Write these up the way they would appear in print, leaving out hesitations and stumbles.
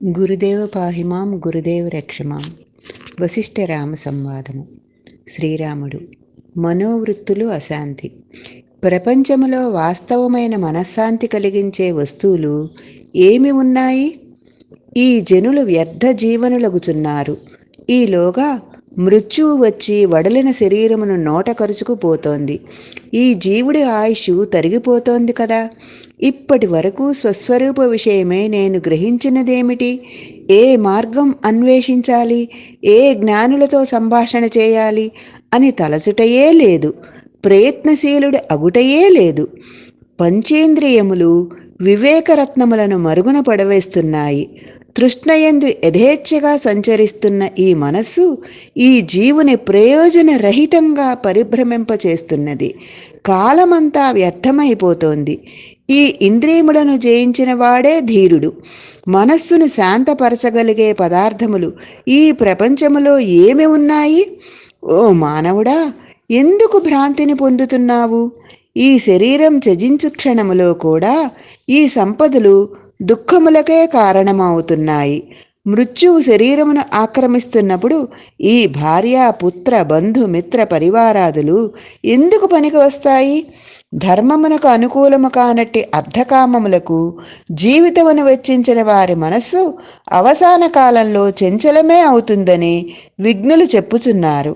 గురుదేవ పాహిమాం గురుదేవ రక్షమాం. వశిష్ఠరామ సంవాదము. శ్రీరాముడు. మనోవృత్తులు అశాంతి. ప్రపంచములో వాస్తవమైన మనశ్శాంతి కలిగించే వస్తువులు ఏమి ఉన్నాయి? ఈ జనులు వ్యర్థ జీవనులగుచున్నారు. ఈలోగా మృత్యువు వచ్చి వడలిన శరీరమును నోట కరుచుకుపోతోంది. ఈ జీవుడి ఆయుష్ తరిగిపోతోంది కదా. ఇప్పటి వరకు స్వస్వరూప విషయమే నేను గ్రహించినదేమిటి? ఏ మార్గం అన్వేషించాలి, ఏ జ్ఞానులతో సంభాషణ చేయాలి అని తలచుటయే లేదు. ప్రయత్నశీలుడు అగుటయే లేదు. పంచేంద్రియములు వివేకరత్నములను మరుగున పడవేస్తున్నాయి. తృష్ణయందు యథేచ్ఛగా సంచరిస్తున్న ఈ మనస్సు ఈ జీవుని ప్రయోజనరహితంగా పరిభ్రమింపచేస్తున్నది. కాలమంతా వ్యర్థమైపోతోంది. ఈ ఇంద్రియములను జయించిన వాడే ధీరుడు. మనస్సును శాంతపరచగలిగే పదార్థములు ఈ ప్రపంచములో ఏమి ఉన్నాయి? ఓ మానవుడా, ఎందుకు భ్రాంతిని పొందుతున్నావు? ఈ శరీరం త్యజించు క్షణములో కూడా ఈ సంపదలు దుఃఖములకే కారణమవుతున్నాయి. మృత్యువు శరీరమును ఆక్రమిస్తున్నప్పుడు ఈ భార్య, పుత్ర, బంధు, మిత్ర పరివారాదులు ఎందుకు పనికి వస్తాయి? ధర్మమునకు అనుకూలము కానట్టి అర్ధకామములకు జీవితమును వెచ్చించిన వారి మనస్సు అవసాన కాలంలో చంచలమే అవుతుందని విజ్ఞులు చెప్పుచున్నారు.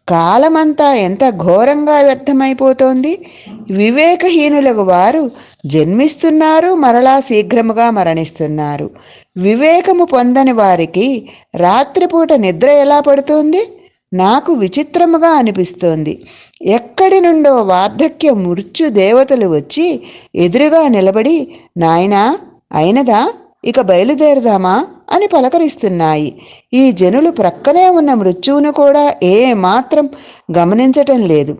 కాలమంతా ఎంత ఘోరంగా వ్యర్థమైపోతోంది. వివేకహీనులకు వారు జన్మిస్తున్నారు, మరలా శీఘ్రముగా మరణిస్తున్నారు. వివేకము పొందని వారికి రాత్రిపూట నిద్ర ఎలా పడుతోంది? నాకు విచిత్రముగా అనిపిస్తోంది. ఎక్కడి నుండో వార్ధక్య మృత్యు దేవతలు వచ్చి ఎదురుగా నిలబడి, నాయనా అయినదా, ఇక బయలుదేరదామా అని పలకరిస్తున్నాయి. ఈ జనులు ప్రక్కనే ఉన్న మృత్యువును కూడా ఏమాత్రం గమనించటం లేదు.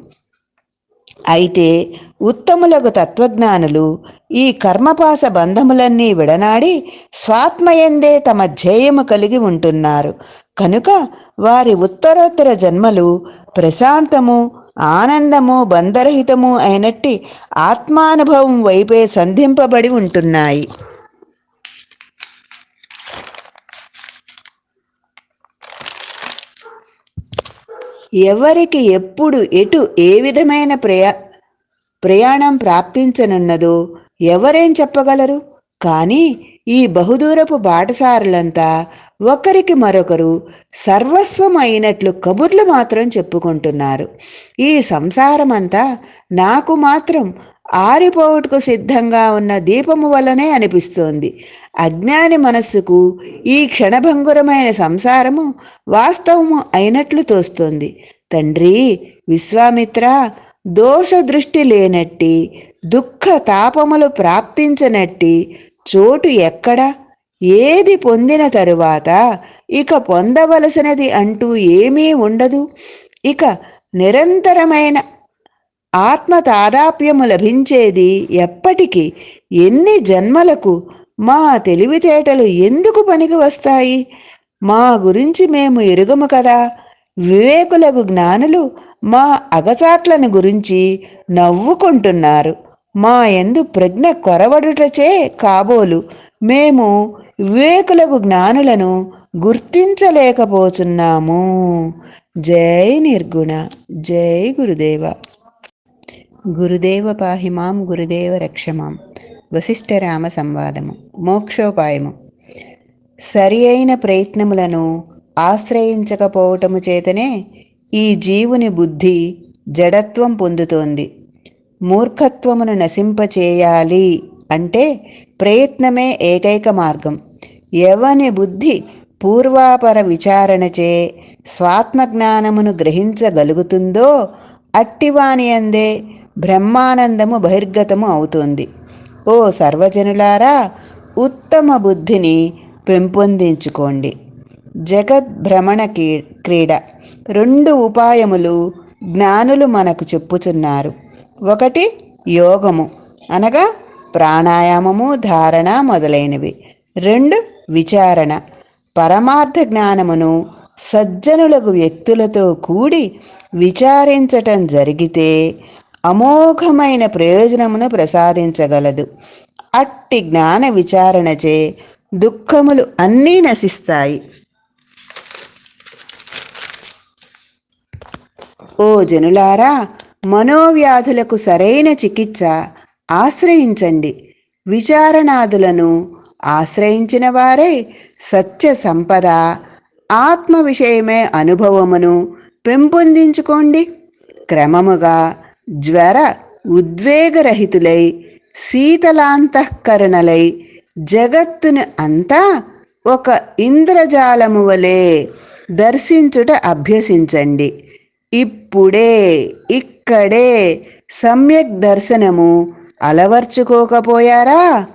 అయితే ఉత్తములకు తత్వజ్ఞానులు ఈ కర్మపాస బంధములన్నీ విడనాడి స్వాత్మయందే తమ ధ్యేయము కలిగి ఉంటున్నారు. కనుక వారి ఉత్తరోత్తర జన్మలు ప్రశాంతము, ఆనందము, బంధరహితము అయినట్టి ఆత్మానుభవం వైపే సంధింపబడి ఉంటున్నాయి. ఎవరికి ఎప్పుడు ఎటు ఏ విధమైన ప్రయాణం ప్రాప్తించనున్నదో ఎవరేం చెప్పగలరు? కానీ ఈ బహుదూరపు బాటసారులంతా ఒకరికి మరొకరు సర్వస్వం అయినట్లు కబుర్లు మాత్రం చెప్పుకుంటున్నారు. ఈ సంసారమంతా నాకు మాత్రం ఆరిపోవుటకు సిద్ధంగా ఉన్న దీపము వల్లనే అనిపిస్తోంది. అజ్ఞాని మనస్సుకు ఈ క్షణభంగురమైన సంసారము వాస్తవము అయినట్లు తోస్తోంది. తండ్రి విశ్వామిత్ర, దోష దృష్టి లేనట్టి, దుఃఖ తాపములు ప్రాప్తించనట్టి చోటు ఎక్కడ? ఏది పొందిన తరువాత ఇక పొందవలసినది అంటూ ఏమీ ఉండదు. ఇక నిరంతరమైన ఆత్మ తాదాప్యము లభించేది ఎప్పటికి? ఎన్ని జన్మలకు? మా తెలివితేటలు ఎందుకు పనికి వస్తాయి? మా గురించి మేము ఎరుగము కదా. వివేకులకు జ్ఞానులు మా అగచాట్లను గురించి నవ్వుకుంటున్నారు. మా యందు ప్రజ్ఞ కొరవడుటచే కాబోలు మేము వివేకులకు జ్ఞానులను గుర్తించలేకపోతున్నాము. జై నిర్గుణ. జై గురుదేవ. గురుదేవ పాహిమాం గురుదేవ రక్షమాం. వశిష్ఠరామ సంవాదము. మోక్షోపాయము. సరి అయిన ప్రయత్నములను ఆశ్రయించకపోవటము చేతనే ఈ జీవుని బుద్ధి జడత్వం పొందుతోంది. మూర్ఖత్వమును నశింపచేయాలి అంటే ప్రయత్నమే ఏకైక మార్గం. ఎవని బుద్ధి పూర్వాపర విచారణచే స్వాత్మజ్ఞానమును గ్రహించగలుగుతుందో అట్టివాని అందే బ్రహ్మానందము బహిర్గతము అవుతుంది. ఓ సర్వజనులారా, ఉత్తమ బుద్ధిని పెంపొందించుకోండి. జగద్భ్రమణ క్రీడ. 2 ఉపాయములు జ్ఞానులు మనకు చెప్పుచున్నారు. ఒకటి యోగము, అనగా ప్రాణాయామము, ధారణ మొదలైనవి. 2 విచారణ. పరమార్థ జ్ఞానమును సజ్జనులకు వ్యక్తులతో కూడి విచారించటం జరిగితే అమోఘమైన ప్రయోజనమును ప్రసాదించగలదు. అట్టి జ్ఞాన విచారణచే దుఃఖములు అన్నీ నశిస్తాయి. ఓ జనులారా, మనోవ్యాధులకు సరైన చికిత్స ఆశ్రయించండి. విచారణాదులను ఆశ్రయించిన వారే సత్య సంపద, ఆత్మ విషయమే అనుభవమును పెంపొందించుకోండి. క్రమముగా జ్వర ఉద్వేగరహితులై శీతలాంతఃకరణలై జగత్తును అంతా ఒక ఇంద్రజాలము వలె దర్శించుట అభ్యసించండి. ఇప్పుడే ఇక్కడే సమ్యక్ దర్శనము అలవర్చుకోకపోయారా?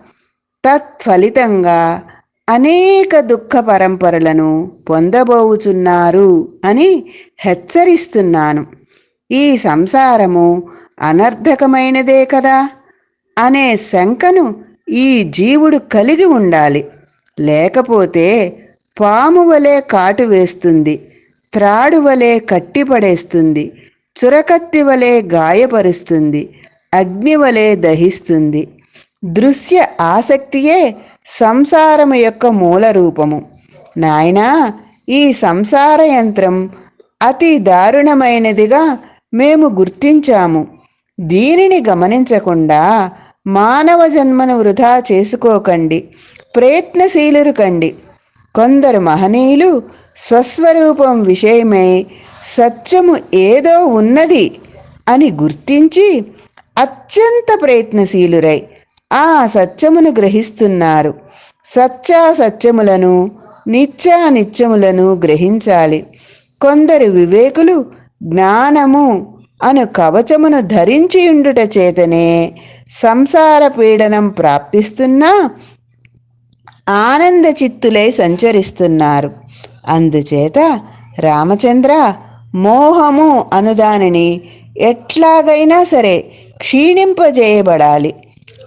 తత్ఫలితంగా అనేక దుఃఖ పరంపరలను పొందబోవుచున్నారు అని హెచ్చరిస్తున్నాను. ఈ సంసారము అనర్థకమైనదే కదా అనే శంకను ఈ జీవుడు కలిగి ఉండాలి. లేకపోతే పాము వలె కాటు వేస్తుంది, త్రాడు వలె కట్టిపడేస్తుంది, చురకత్తి వలె గాయపరుస్తుంది, అగ్ని వలె దహిస్తుంది. దృశ్య ఆసక్తియే సంసారము యొక్క మూల రూపము. నాయనా, ఈ సంసార యంత్రం అతి దారుణమైనదిగా మేము గుర్తించాము. దీనిని గమనించకుండా మానవ జన్మను వృధా చేసుకోకండి, ప్రయత్నశీలురు కండి. కొందరు మహనీయులు స్వస్వరూపం విషయమై సత్యము ఏదో ఉన్నది అని గుర్తించి అత్యంత ప్రయత్నశీలురై ఆ సత్యమును గ్రహిస్తున్నారు. సత్యాసత్యములను, నిత్యానిత్యములను గ్రహించాలి. కొందరు వివేకులు జ్ఞానము అను కవచమును ధరించియుండుట చేతనే సంసార పీడనం ప్రాప్తిస్తున్నా ఆనంద చిత్తులై సంచరిస్తున్నారు. అందుచేత రామచంద్ర, మోహము అనుదానిని ఎట్లాగైనా సరే క్షీణింపజేయబడాలి.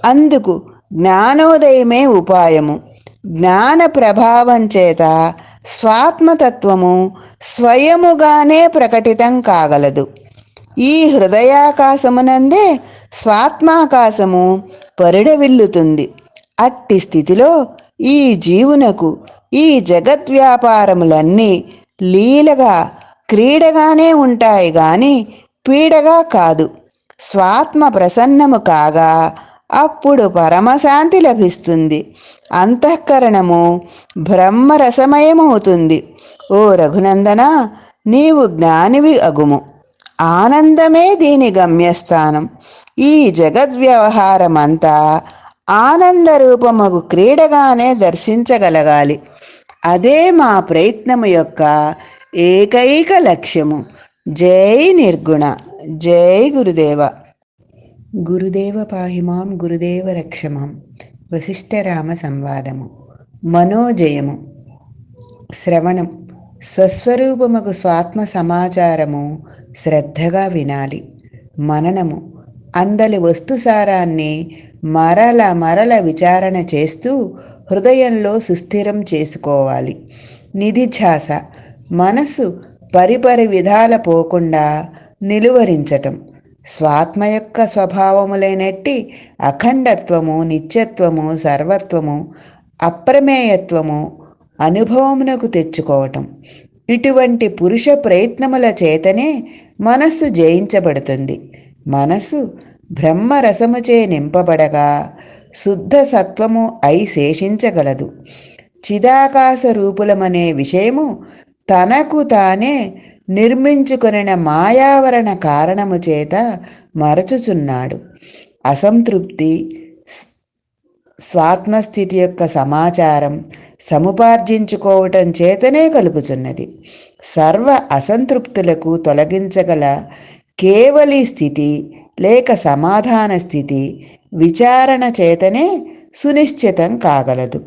అందుకు జ్ఞానోదయమే ఉపాయము. జ్ఞాన ప్రభావం చేత స్వాత్మతత్వము స్వయముగానే ప్రకటితం కాగలదు. ఈ హృదయాకాశమునందే స్వాత్మాకాశము పరిడవిల్లుతుంది. అట్టి స్థితిలో ఈ జీవునకు ఈ జగద్వ్యాపారములన్నీ లీలగా, క్రీడగానే ఉంటాయి గాని పీడగా కాదు. స్వాత్మ ప్రసన్నము కాగా అప్పుడు పరమశాంతి లభిస్తుంది. అంతఃకరణము బ్రహ్మరసమయమవుతుంది. ఓ రఘునందన, నీవు జ్ఞానివి అగుము. ఆనందమే దీని గమ్యస్థానం. ఈ జగద్వ్యవహారమంతా ఆనందరూపమగు క్రీడగానే దర్శించగలగాలి. అదే మా ప్రయత్నము యొక్క ఏకైక లక్ష్యము. జై నిర్గుణ. జై గురుదేవ. గురుదేవ పాహిమాం, గురుదేవ రక్షమాం. వశిష్ఠరామ సంవాదము. మనోజయము. శ్రవణం. స్వస్వరూపముకు స్వాత్మ సమాచారము శ్రద్ధగా వినాలి. మననము. అందలి వస్తుసారాన్ని మరల మరల విచారణ చేస్తూ హృదయంలో సుస్థిరం చేసుకోవాలి. నిధిధ్యాస. మనస్సు పరిపరి విధాల పోకుండా నిలువరించటం. స్వాత్మ యొక్క స్వభావములైనట్టి అఖండత్వము, నిత్యత్వము, సర్వత్వము, అప్రమేయత్వము అనుభవమునకు తెచ్చుకోవటం. ఇటువంటి పురుష ప్రయత్నముల చేతనే మనస్సు జయించబడుతుంది. మనస్సు బ్రహ్మరసముచే నింపబడగా శుద్ధ సత్వము అయి శేషించగలదు. చిదాకాశ రూపులమనే విషయము తనకు తానే నిర్మించుకొనిన మాయావరణ కారణము చేత మరచుచున్నాడు. అసంతృప్తి స్వాత్మస్థితి యొక్క సమాచారం సముపార్జించుకోవటం చేతనే కలుగుచున్నది. సర్వ అసంతృప్తులకు తొలగించగల కేవలి స్థితి లేక సమాధాన స్థితి విచారణ చేతనే సునిశ్చితం కాగలదు.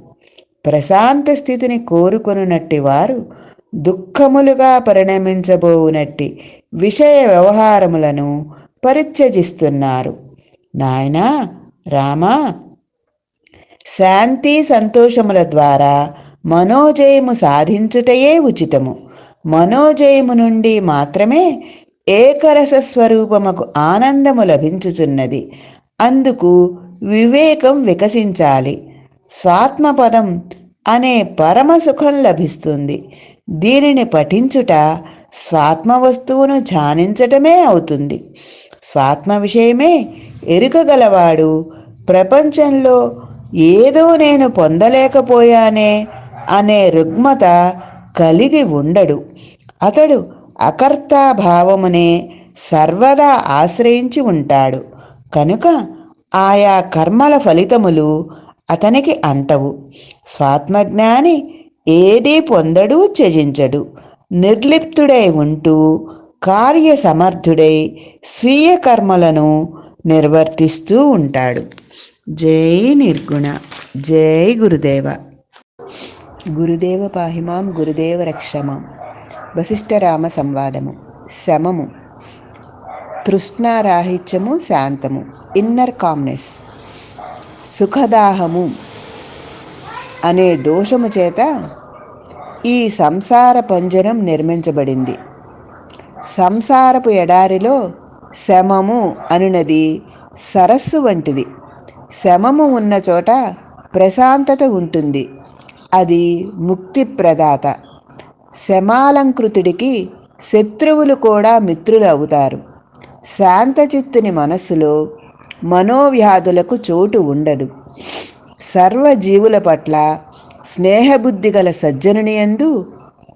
ప్రశాంత స్థితిని కోరుకొనునట్టి వారు దుఃఖములుగా పరిణమించబోవునట్టి విషయ వ్యవహారములను పరిత్యజిస్తున్నారు. నాయనా రామా, శాంతి సంతోషముల ద్వారా మనోజయము సాధించుటయే ఉచితము. మనోజయము నుండి మాత్రమే ఏకరస స్వరూపముకు ఆనందము లభించుచున్నది. అందుకు వివేకం వికసించాలి. స్వాత్మపదం అనే పరమసుఖం లభిస్తుంది. దీనిని పఠించుట స్వాత్మ వస్తువును ధ్యానించటమే అవుతుంది. స్వాత్మ విషయమే ఎరుకగలవాడు ప్రపంచంలో ఏదో నేను పొందలేకపోయానే అనే రుగ్మత కలిగి ఉండడు. అతడు అకర్తాభావమునే సర్వదా ఆశ్రయించి ఉంటాడు. కనుక ఆయా కర్మల ఫలితములు అతనికి అంటవు. స్వాత్మజ్ఞాని ఏదీ పొందడు, త్యజించడు. నిర్లిప్తుడై ఉంటూ కార్యసమర్థుడై స్వీయ కర్మలను నిర్వర్తిస్తూ ఉంటాడు. జై నిర్గుణ. జై గురుదేవ. గురుదేవ పాహిమాం, గురుదేవ రక్షమాం. వశిష్ఠరామ సంవాదము. శమము, తృష్ణారాహిత్యము, శాంతము, ఇన్నర్ కామ్నెస్. సుఖదాహము అనే దోషము చేత ఈ సంసార పంజరం నిర్మించబడింది. సంసారపు ఎడారిలో శమము అనునది సరస్సు వంటిది. శమము ఉన్న చోట ప్రశాంతత ఉంటుంది. అది ముక్తి ప్రదాత. శమాలంకృతుడికి శత్రువులు కూడా మిత్రులు అవుతారు. శాంతచిత్తుని మనస్సులో మనోవ్యాధులకు చోటు ఉండదు. సర్వజీవుల పట్ల స్నేహబుద్ధి గల సజ్జనుని యందు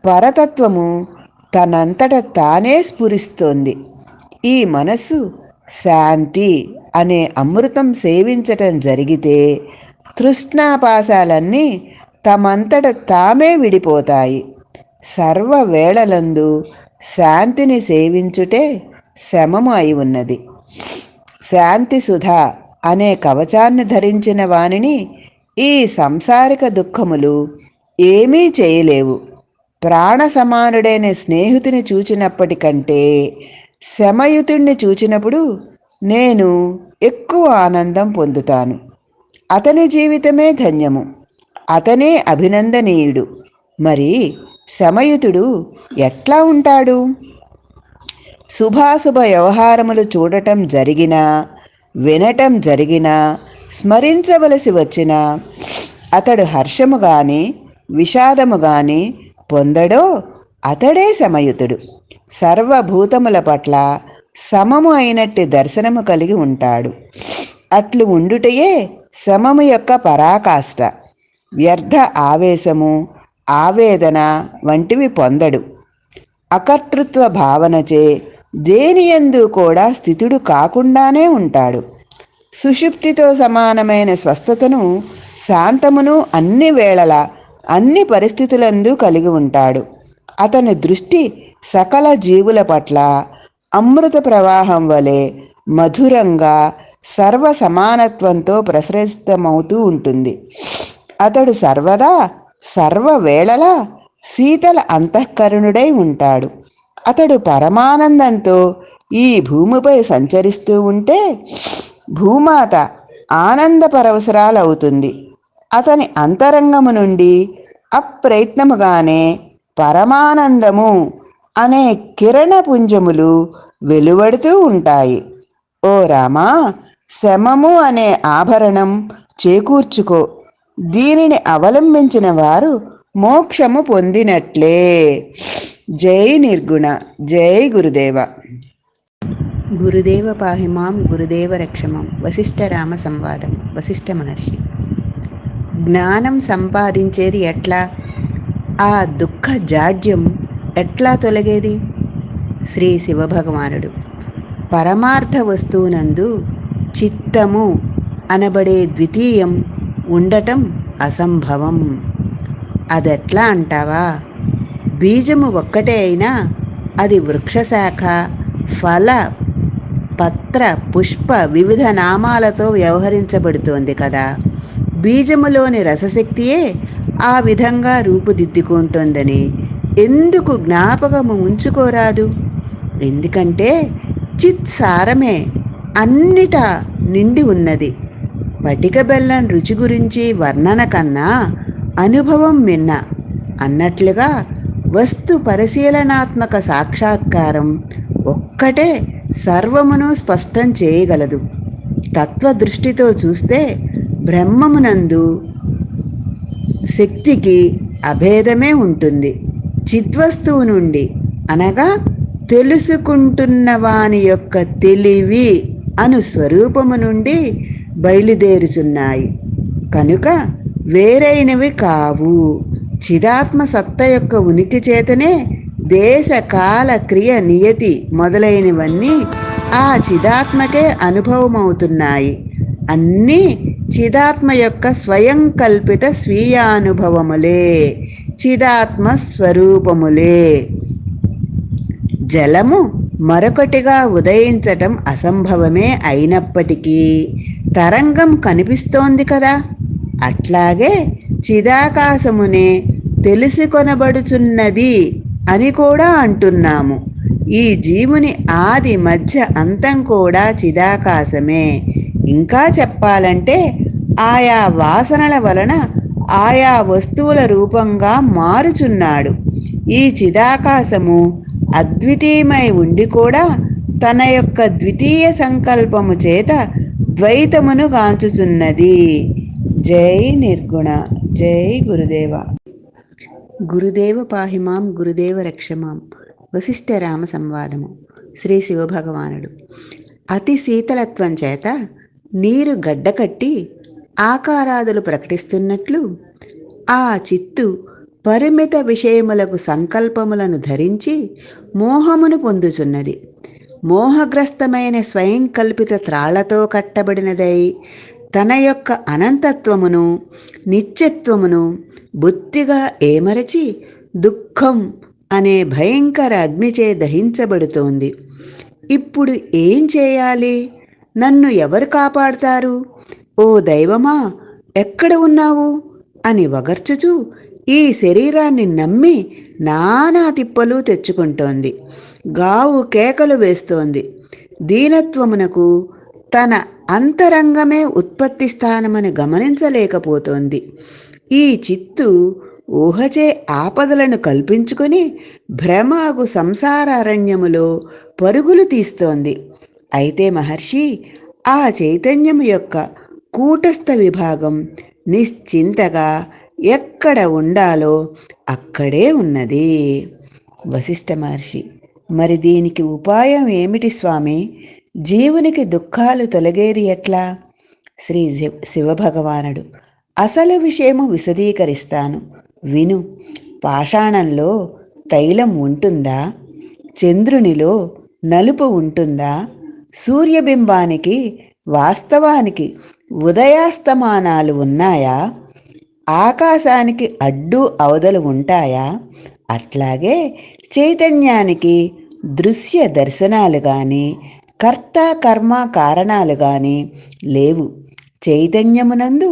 పరతత్వము తనంతట తానే స్ఫురిస్తోంది. ఈ మనస్సు శాంతి అనే అమృతం సేవించటం జరిగితే తృష్ణాపాశాలన్నీ తమంతట తామే విడిపోతాయి. సర్వవేళలందు శాంతిని సేవించుటే శమము అయి ఉన్నది. శాంతి సుధ అనే కవచాన్ని ధరించిన వానిని ఈ సంసారిక దుఃఖములు ఏమీ చేయలేవు. ప్రాణ సమానుడైన స్నేహితుని చూచినప్పటికంటే శమయుతుణ్ణి చూచినప్పుడు నేను ఎక్కువ ఆనందం పొందుతాను. అతని జీవితమే ధన్యము, అతనే అభినందనీయుడు. మరి శమయుతుడు ఎట్లా ఉంటాడు? శుభాశుభ వ్యవహారములు చూడటం జరిగినా, వినటం జరిగినా, స్మరించవలసి వచ్చినా అతడు హర్షము గాని విషాదము గాని పొందడో అతడే శమయుతుడు. సర్వభూతముల పట్ల సమము అయినట్టి దర్శనము కలిగి ఉంటాడు. అట్లు ఉండుటయే సమము యొక్క పరాకాష్ట. వ్యర్థ ఆవేశము, ఆవేదన వంటివి పొందడు. అకర్తృత్వ భావనచే దేనియందు కూడా స్థితుడు కాకుండానే ఉంటాడు. సుషుప్తితో సమానమైన స్వస్థతను, శాంతమును అన్ని వేళల అన్ని పరిస్థితులందు కలిగి ఉంటాడు. అతని దృష్టి సకల జీవుల పట్ల అమృత ప్రవాహం వలె మధురంగా సర్వ సమానత్వంతో ప్రసరితమవుతూ ఉంటుంది. అతడు సర్వదా సర్వవేళలా శీతల అంతఃకరుణుడై ఉంటాడు. అతడు పరమానందంతో ఈ భూమిపై సంచరిస్తూ ఉంటే భూమాత ఆనంద పరవశరాలవుతుంది. అతని అంతరంగము నుండి అప్రయత్నముగానే పరమానందము అనే కిరణపుంజములు వెలువడుతూ ఉంటాయి. ఓ రామా, శమము అనే ఆభరణం చేకూర్చుకో. దీనిని అవలంబించిన వారు మోక్షము పొందినట్లే. జై నిర్గుణ. జై గురుదేవ. గురుదేవ పాహిమాం, గురుదేవ రక్షమాం. వశిష్ఠరామ సంవాదం. వశిష్ఠ మహర్షి. జ్ఞానం సంపాదించేది ఎట్లా? ఆ దుఃఖ జాడ్యం ఎట్లా తొలగేది? శ్రీ శివభగవానుడు. పరమార్థ వస్తువునందు చిత్తము అనబడే ద్వితీయం ఉండటం అసంభవం. అదెట్లా అంటావా? బీజము ఒక్కటే అయినా అది వృక్షశాఖ, ఫల, పత్ర, పుష్ప వివిధ నామాలతో వ్యవహరించబడుతోంది కదా. బీజములోని రసశక్తియే ఆ విధంగా రూపుదిద్దుకుంటోందని ఎందుకు జ్ఞాపకము ఉంచుకోరాదు? ఎందుకంటే చిత్సారమే అన్నిటా నిండి ఉన్నది. పటిక బెల్లం రుచి గురించి వర్ణన కన్నా అనుభవం మిన్న అన్నట్లుగా వస్తు పరిశీలనాత్మక సాక్షాత్కారం ఒక్కటే సర్వమును స్పష్టం చేయగలదు. తత్వదృష్టితో చూస్తే బ్రహ్మమునందు శక్తి దృష్టికి అభేదమే ఉంటుంది. చిద్వస్తువు నుండి అనగా తెలుసుకుంటున్న వాని యొక్క తెలివి అను స్వరూపము నుండి బయలుదేరుచున్నాయి కనుక వేరైనవి కావు. చిదాత్మ సత్త యొక్క ఉనికి చేతనే దేశ కాల క్రియ నియతి మొదలైనవన్నీ ఆ చిదాత్మకే అనుభవమవుతున్నాయి. అన్నీ చిదాత్మ యొక్క స్వయం కల్పిత స్వీయానుభవములే, చిదాత్మ స్వరూపములే. జలము మరొకటిగా ఉదయించటం అసంభవమే అయినప్పటికీ తరంగం కనిపిస్తోంది కదా, అట్లాగే చిదాకాశమునే తెలుసుకొనబడుచున్నది అని కూడా అంటున్నాము. ఈ జీవుని ఆది మధ్య అంతం కూడా చిదాకాశమే. ఇంకా చెప్పాలంటే ఆయా వాసనల వలన ఆయా వస్తువుల రూపంగా మారుచున్నాడు. ఈ చిదాకాశము అద్వితీయమై ఉండి కూడా తన యొక్క ద్వితీయ సంకల్పము చేత ద్వైతమును గాంచుచున్నది. జై నిర్గుణ. జై గురుదేవ. గురుదేవ పాహిమాం గురుదేవ రక్షమాం. వశిష్ఠరామ సంవాదము. శ్రీ శివభగవానుడు అతి శీతలత్వం చేత నీరు గడ్డకట్టి ఆకారాదులు ప్రకటిస్తున్నట్లు ఆ చిత్తు పరిమిత విషయములకు సంకల్పములను ధరించి మోహమును పొందుచున్నది. మోహగ్రస్తమైన స్వయం కల్పిత త్రాళ్లతో కట్టబడినదై తన యొక్క అనంతత్వమును నిత్యత్వమును బొత్తిగా ఏమరచి దుఃఖం అనే భయంకర అగ్నిచే దహించబడుతోంది. ఇప్పుడు ఏం చేయాలి? నన్ను ఎవరు కాపాడుతారు? ఓ దైవమా, ఎక్కడ ఉన్నావు అని వగర్చుచూ ఈ శరీరాన్ని నమ్మి నానా తిప్పలు తెచ్చుకుంటోంది. గావు కేకలు వేస్తోంది. దీనత్వమునకు తన అంతరంగమే ఉత్పత్తి స్థానమని గమనించలేకపోతోంది. ఈ చిత్తు ఊహచే ఆపదలను కల్పించుకొని భ్రమగు సంసారారణ్యములో పరుగులు తీస్తోంది. అయితే మహర్షి, ఆ చైతన్యము యొక్క కూటస్థ విభాగం నిశ్చింతగా ఎక్కడ ఉండాలో అక్కడే ఉన్నది. వశిష్ఠ మహర్షి, మరి దీనికి ఉపాయం ఏమిటి స్వామి? జీవునికి దుఃఖాలు తొలగేది ఎట్లా? శ్రీ శివభగవానుడు అసలు విషయము విశదీకరిస్తాను, విను. పాషాణంలో తైలం ఉంటుందా? చంద్రునిలో నలుపు ఉంటుందా? సూర్యబింబానికి వాస్తవానికి ఉదయాస్తమానాలు ఉన్నాయా? ఆకాశానికి అడ్డు అవదలు ఉంటాయా? అట్లాగే చైతన్యానికి దృశ్య దర్శనాలు కానీ కర్త కర్మ కారణాలు కానీ లేవు. చైతన్యమునందు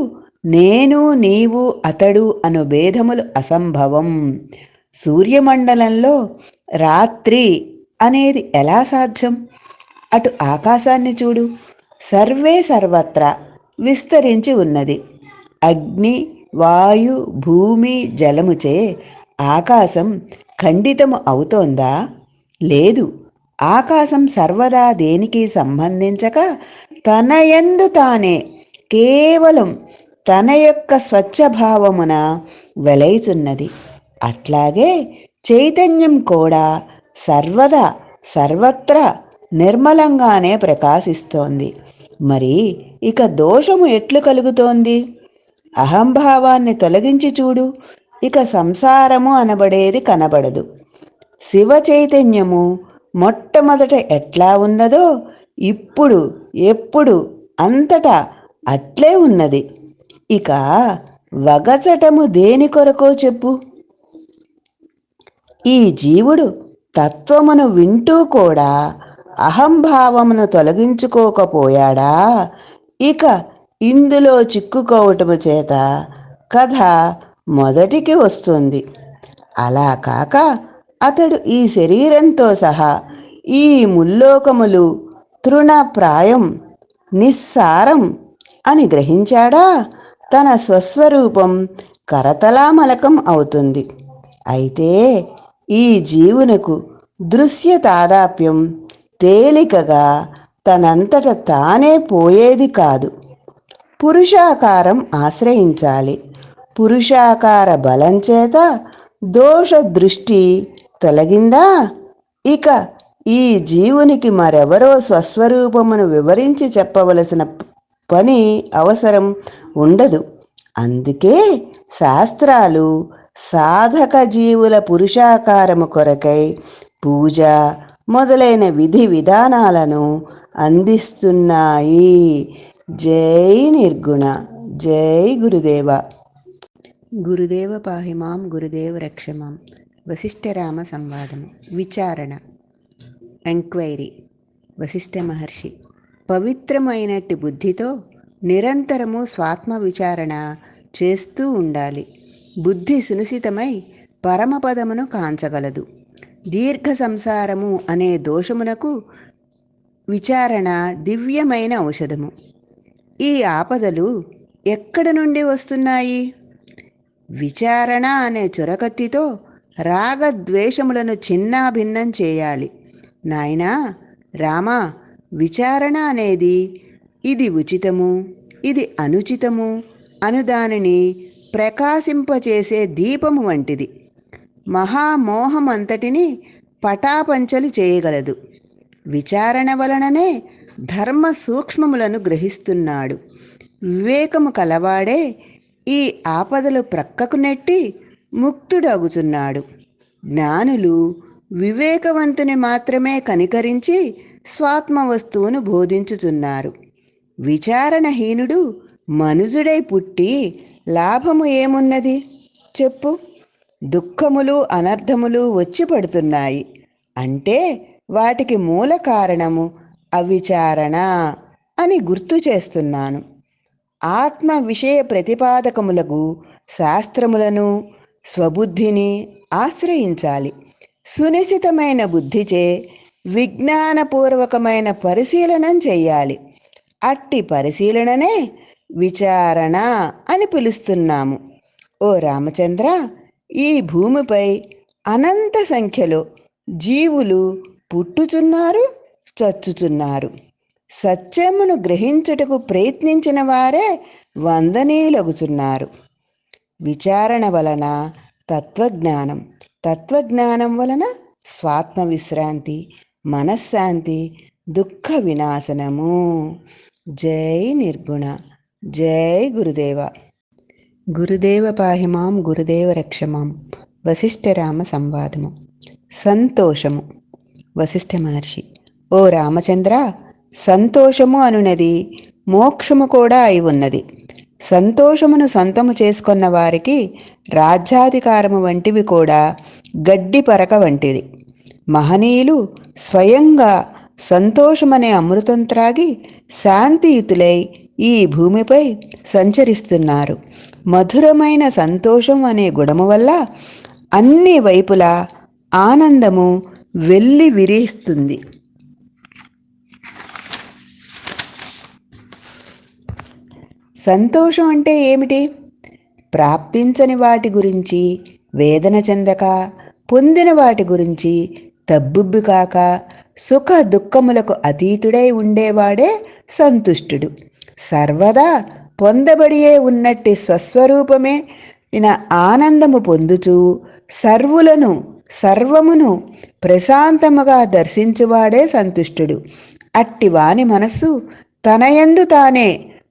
నేను నీవు అతడు అను భేదములు అసంభవం. సూర్యమండలంలో రాత్రి అనేది ఎలా సాధ్యం? అటు ఆకాశాన్ని చూడు, సర్వే సర్వత్రా విస్తరించి ఉన్నది. అగ్ని వాయు భూమి జలముచే ఆకాశం ఖండితము అవుతోందా? లేదు. ఆకాశం సర్వదా దేనికి సంబంధించక తనయందు తానే కేవలం తన యొక్క స్వచ్ఛభావమున వెలైచున్నది. అట్లాగే చైతన్యం కూడా సర్వదా సర్వత్రా నిర్మలంగానే ప్రకాశిస్తోంది. మరి ఇక దోషము ఎట్లు కలుగుతోంది? అహంభావాన్ని తొలగించి చూడు, ఇక సంసారము అనబడేది కనబడదు. శివ చైతన్యము మొట్టమొదట ఎట్లా ఉన్నదో ఇప్పుడు ఎప్పుడు అంతటా అట్లే ఉన్నది. ఇక వగచటము దేని కొరకో చెప్పు. ఈ జీవుడు తత్వమును వింటూ కూడా అహంభావమును తొలగించుకోకపోయాడా? ఇక ఇందులో చిక్కుకోవటము చేత కథ మొదటికి వస్తుంది. అలా కాక అతడు ఈ శరీరంతో సహా ఈ ముల్లోకములు తృణప్రాయం నిస్సారం అని గ్రహించాడా? తన స్వస్వరూపం కరతలామలకం అవుతుంది. అయితే ఈ జీవునకు దృశ్య తాదాప్యం తేలికగా తనంతట తానే పోయేది కాదు. పురుషాకారం ఆశ్రయించాలి. పురుషాకార బలంచేత దోష దృష్టి తొలగిందా? ఇక ఈ జీవునికి మరెవరో స్వస్వరూపమును వివరించి చెప్పవలసిన పని అవసరం ఉండదు. అందుకే శాస్త్రాలు సాధక జీవుల పురుషాకారము కొరకై పూజ మొదలైన విధి విధానాలను అందిస్తున్నాయి. జై నిర్గుణ. జై గురుదేవ. గురుదేవ పాహిమాం గురుదేవ రక్షమాం. వశిష్ఠరామ సంవాదము. విచారణ, ఎంక్వైరీ. వశిష్ఠ మహర్షి: పవిత్రమైనట్టి బుద్ధితో నిరంతరము స్వాత్మ విచారణ చేస్తూ ఉండాలి. బుద్ధి సునిశితమై పరమపదమును కాంచగలదు. దీర్ఘ సంసారము అనే దోషమునకు విచారణ దివ్యమైన ఔషధము. ఈ ఆపదలు ఎక్కడి నుండి వస్తున్నాయి? విచారణ అనే చురకత్తితో రాగద్వేషములను చిన్నాభిన్నం చేయాలి. నాయనా రామా, విచారణ అనేది ఇది ఉచితము, ఇది అనుచితము అను దానిని ప్రకాశింపచేసే దీపము వంటిది. మహామోహమంతటిని పటాపంచలు చేయగలదు. విచారణ వలననే ధర్మ సూక్ష్మములను గ్రహిస్తున్నాడు. వివేకము కలవాడే ఈ ఆపదలు ప్రక్కకు నెట్టి ముక్తుడగుచున్నాడు. జ్ఞానులు వివేకవంతుని మాత్రమే కనికరించి స్వాత్మ వస్తువును బోధించుచున్నారు. విచారణహీనుడు మనుజుడై పుట్టి లాభము ఏమున్నది చెప్పు? దుఃఖములు అనర్థములు వచ్చి పడుతున్నాయి అంటే వాటికి మూల కారణము అవిచారణ అని గుర్తు చేస్తున్నాను. ఆత్మ విషయ ప్రతిపాదకములకు శాస్త్రములను స్వబుద్ధిని ఆశ్రయించాలి. సునిశితమైన బుద్ధిచే విజ్ఞానపూర్వకమైన పరిశీలనం చెయ్యాలి. అట్టి పరిశీలననే విచారణ అని పిలుస్తున్నాము. ఓ రామచంద్ర, ఈ భూమిపై అనంత సంఖ్యలో జీవులు పుట్టుచున్నారు, చచ్చుచున్నారు. సత్యమును గ్రహించుటకు ప్రయత్నించిన వారే వందనీయులగుచున్నారు. విచారణ వలన తత్వజ్ఞానం, తత్వజ్ఞానం వలన స్వాత్మ విశ్రాంతి, మనశ్శాంతి, దుఃఖ వినాశనము. జై నిర్గుణ. జై గురుదేవ. గురుదేవ పాహిమాం గురుదేవ రక్షమాం. వశిష్ఠరామ సంవాదము. సంతోషము. వశిష్ఠ మహర్షి: ఓ రామచంద్ర, సంతోషము అనునది మోక్షము కూడా అయి ఉన్నది. సంతోషమును సొంతము చేసుకున్న వారికి రాజ్యాధికారము వంటివి కూడా గడ్డి పరక వంటిది. మహనీయులు స్వయంగా సంతోషమనే అమృతం త్రాగి శాంతియుతులై ఈ భూమిపై సంచరిస్తున్నారు. మధురమైన సంతోషం అనే గుణము వల్ల అన్ని వైపులా ఆనందము వెల్లి విరిస్తుంది. సంతోషం అంటే ఏమిటి? ప్రాప్తించని వాటి గురించి వేదన చెందక, పొందిన వాటి గురించి తబ్బుబ్బి కాక, సుఖ దుఃఖములకు అతీతుడై ఉండేవాడే సంతుష్టుడు. సర్వదా పొందబడియే ఉన్నట్టి స్వస్వరూపమే ఆనందము పొందుచూ సర్వులను సర్వమును ప్రశాంతముగా దర్శించువాడే సంతుష్టుడు. అట్టివాని మనస్సు తనయందు తానే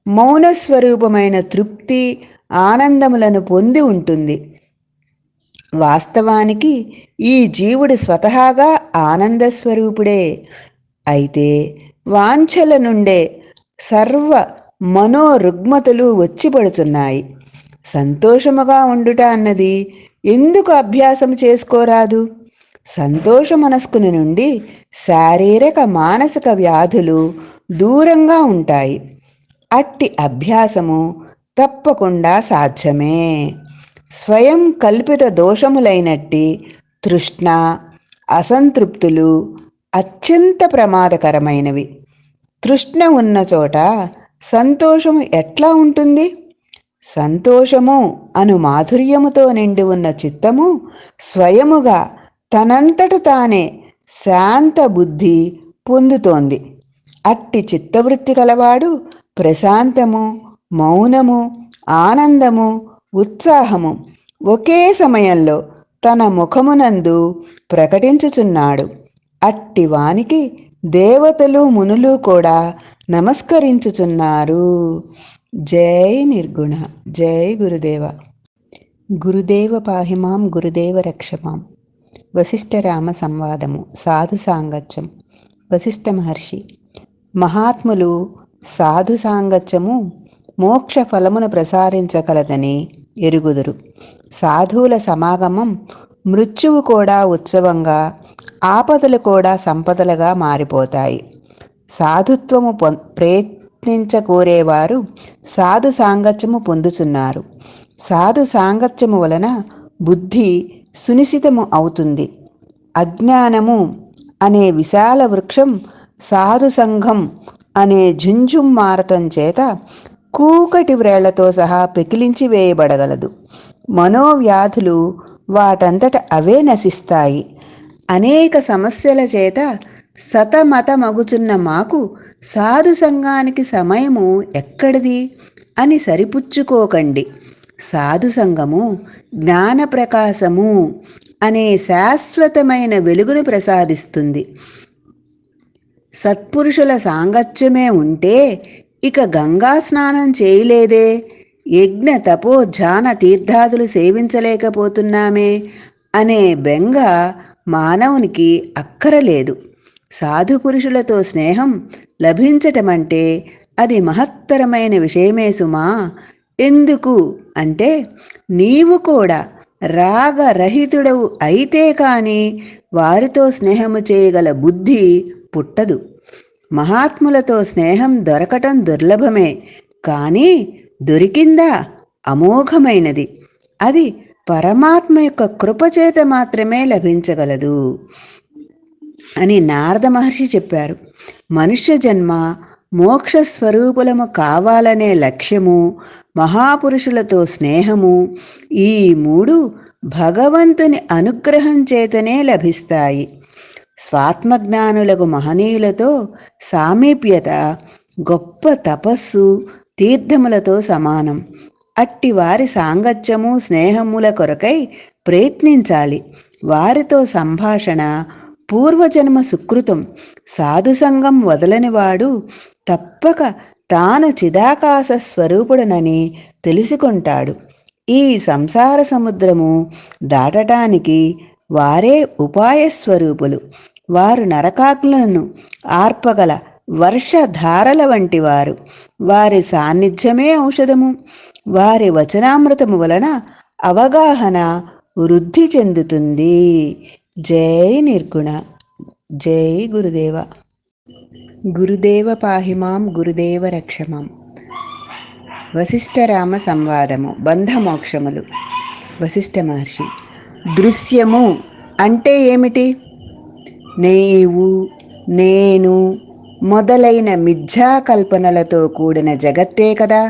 మౌనస్వరూపమైన తృప్తి, ఆనందములను పొంది ఉంటుంది. వాస్తవానికి ఈ జీవుడు స్వతహాగా ఆనందస్వరూపుడే. అయితే వాంఛల నుండే సర్వ మనోరుగ్మతులు వచ్చిపడుచున్నాయి. సంతోషముగా ఉండుట అన్నది ఎందుకు అభ్యాసం చేసుకోరాదు? సంతోష మనస్కుని నుండి శారీరక మానసిక వ్యాధులు దూరంగా ఉంటాయి. అట్టి అభ్యాసము తప్పకుండా సాధ్యమే. స్వయం కల్పిత దోషములైనట్టి తృష్ణ, అసంతృప్తులు అత్యంత ప్రమాదకరమైనవి. తృష్ణ ఉన్న చోట సంతోషము ఎట్లా ఉంటుంది? సంతోషము అను మాధుర్యముతో నిండి ఉన్న చిత్తము స్వయముగా తనంతట తానే శాంత బుద్ధి పొందుతోంది. అట్టి చిత్తవృత్తి కలవాడు ప్రశాంతము, మౌనము, ఆనందము, ఉత్సాహము ఒకే సమయంలో తన ముఖమునందు ప్రకటించుచున్నాడు. అట్టివానికి దేవతలు మునులు కూడా నమస్కరించుచున్నారు. జై నిర్గుణ. జై గురుదేవ. గురుదేవ పాహిమాం గురుదేవ రక్షమాం. వశిష్ఠరామ సంవాదము. సాధు సాంగత్యం. వశిష్ఠ మహర్షి: మహాత్ములు సాధు సాంగత్యము మోక్ష ఫలమును ప్రసాదించగలదని ఎరుగుదురు. సాధువుల సమాగమం మృత్యువు కూడా ఉత్సవంగా, ఆపదలు కూడా సంపదలుగా మారిపోతాయి. సాధుత్వము ప్రయత్నించకోరేవారు సాధు సాంగత్యము పొందుచున్నారు. సాధు సాంగత్యము వలన బుద్ధి సునిశితము అవుతుంది. అజ్ఞానము అనే విశాల వృక్షం సాధు సంఘం అనే ఝుంఝుమారతం చేత కూకటి వ్రేళ్లతో సహా పెకిలించి వేయబడగలదు. మనోవ్యాధులు వాటంతట అవే నశిస్తాయి. అనేక సమస్యల చేత సతమతమగుచున్న మాకు సాధు సంఘానికి సమయము ఎక్కడిది అని సరిపుచ్చుకోకండి. సాధు సంఘము జ్ఞానప్రకాశము అనే శాశ్వతమైన వెలుగును ప్రసాదిస్తుంది. సత్పురుషుల సాంగత్యమే ఉంటే ఇక గంగా స్నానం చేయలేదే, యజ్ఞ తపో ధ్యాన తీర్థాదులు సేవించలేకపోతున్నామే అనే బెంగ మానవునికి అక్కరలేదు. సాధు పురుషులతో స్నేహం లభించటమంటే అది మహత్తరమైన విషయమే సుమా. ఎందుకు అంటే నీవు కూడా రాగరహితుడవు అయితే కాని వారితో స్నేహము చేయగల బుద్ధి పుట్టదు. మహాత్ములతో స్నేహం దొరకటం దుర్లభమే, కానీ దొరికిందా అమోఘమైనది. అది పరమాత్మ యొక్క కృపచేత మాత్రమే లభించగలదు అని నారద మహర్షి చెప్పారు. మనుష్య జన్మ మోక్షస్వరూపులము కావాలనే లక్ష్యము, మహాపురుషులతో స్నేహము, ఈ మూడు భగవంతుని అనుగ్రహం చేతనే లభిస్తాయి. స్వాత్మజ్ఞానులకు మహనీయులతో సామీప్యత గొప్ప తపస్సు, తీర్థములతో సమానం. అట్టి వారి సాంగత్యము స్నేహముల కొరకై ప్రయత్నించాలి. వారితో సంభాషణ పూర్వజన్మ సుకృతం. సాధుసంగం వదలనివాడు తప్పక తాను చిదాకాశ స్వరూపుడనని తెలుసుకుంటాడు. ఈ సంసార సముద్రము దాటటానికి వారే ఉపాయస్వరూపులు. వారు నరకాగ్నులను ఆర్పగల వర్షధారల వంటివారు. వారి సాన్నిధ్యమే ఔషధము. వారి వచనామృతము వలన అవగాహన వృద్ధి చెందుతుంది. జై నిర్గుణ. జై గురుదేవ. గురుదేవ పాహిమాం గురుదేవ రక్షమాం. వశిష్ఠరామ సంవాదము. బంధమోక్షములు. వశిష్ఠ మహర్షి: దృశ్యము అంటే ఏమిటి? నీవు, నేను మొదలైన మిథ్యాకల్పనలతో కూడిన జగత్తే కదా.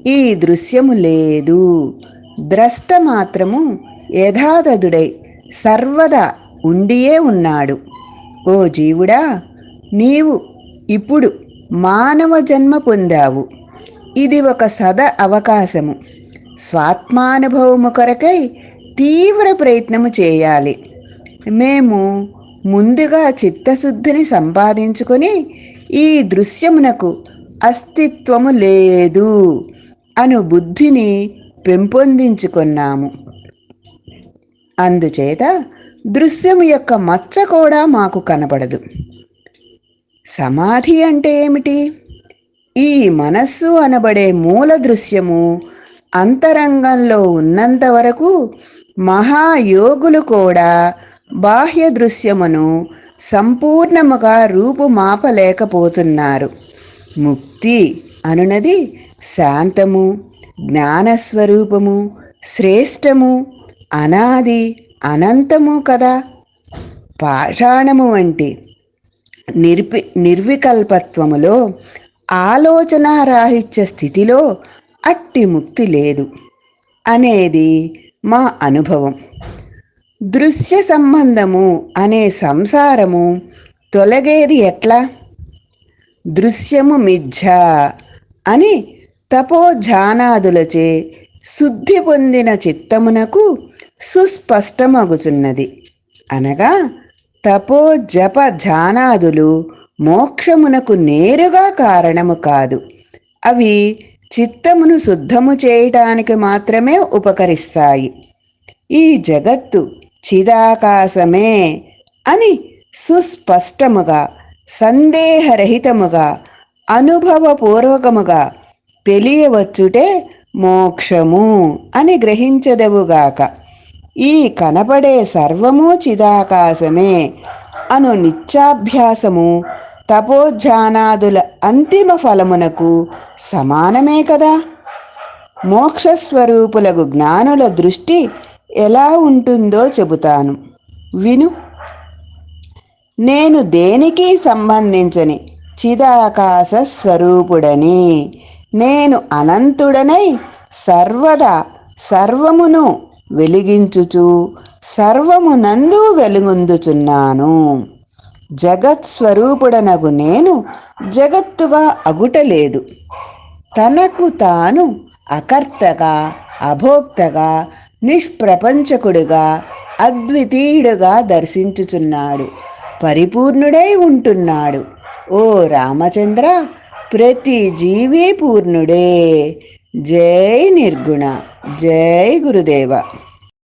ఈ దృశ్యము లేదు. ద్రష్ట మాత్రము యథాతథుడై సర్వదా ఉండియే ఉన్నాడు. ఓ జీవుడా, నీవు ఇప్పుడు మానవ జన్మ పొందావు. ఇది ఒక అవకాశము. స్వాత్మానుభవము కొరకై తీవ్ర ప్రయత్నము చేయాలి. మేము ముందుగా చిత్తశుద్ధిని సంపాదించుకొని ఈ దృశ్యమునకు అస్తిత్వము లేదు అను బుద్ధిని పెంపొందించుకున్నాము. అందుచేత దృశ్యము యొక్క మచ్చ కూడా మాకు కనపడదు. సమాధి అంటే ఏమిటి? ఈ మనస్సు అనబడే మూల దృశ్యము అంతరంగంలో ఉన్నంత వరకు మహాయోగులు కూడా బాహ్య దృశ్యమును సంపూర్ణముగా రూపుమాపలేకపోతున్నారు. ముక్తి అనునది శాంతము, జ్ఞానస్వరూపము, శ్రేష్టము, అనాది, అనంతము కదా. పాషాణము వంటి నిర్వికల్పత్వములో, ఆలోచనారాహిత్య స్థితిలో అట్టి ముక్తి లేదు అనేది మా అనుభవం. దృశ్య సంబంధము అనే సంసారము తొలగేది ఎట్లా? దృశ్యము మిథ్య అని తపోధ్యానాదులచే శుద్ధి పొందిన చిత్తమునకు సుస్పష్టమగుచున్నది. అనగా తపో జప ధ్యానాదులు మోక్షమునకు నేరుగా కారణము కాదు. అవి చిత్తమును శుద్ధము చేయటానికి మాత్రమే ఉపకరిస్తాయి. ఈ జగత్తు చిదాకాశమే అని సుస్పష్టముగా, సందేహరహితముగా, అనుభవపూర్వకముగా తెలియవచ్చుటే మోక్షము అని గ్రహించదవుగాక. ఈ కనపడే సర్వము చిదాకాశమే అను నిత్యాభ్యాసము తపోధ్యానాదుల అంతిమ ఫలమునకు సమానమే కదా. మోక్షస్వరూపులకు జ్ఞానుల దృష్టి ఎలా ఉంటుందో చెబుతాను విను. నేను దేనికి సంబంధించని చిదాకాశ స్వరూపుడని, నేను అనంతుడనై సర్వదా సర్వమును వెలిగించుచు సర్వమునందు వెలుగొందుచున్నాను. జగత్స్వరూపుడనగు నేను జగత్తుగా అగుటలేదు. తనకు తాను అకర్తగా, అభోక్తగా, నిష్ప్రపంచకుడుగా, అద్వితీయుడుగా దర్శించుచున్నాడు. పరిపూర్ణుడై ఉంటున్నాడు. ఓ రామచంద్ర, ప్రతి జీవి పూర్ణుడే. జై నిర్గుణ. జై గురుదేవ.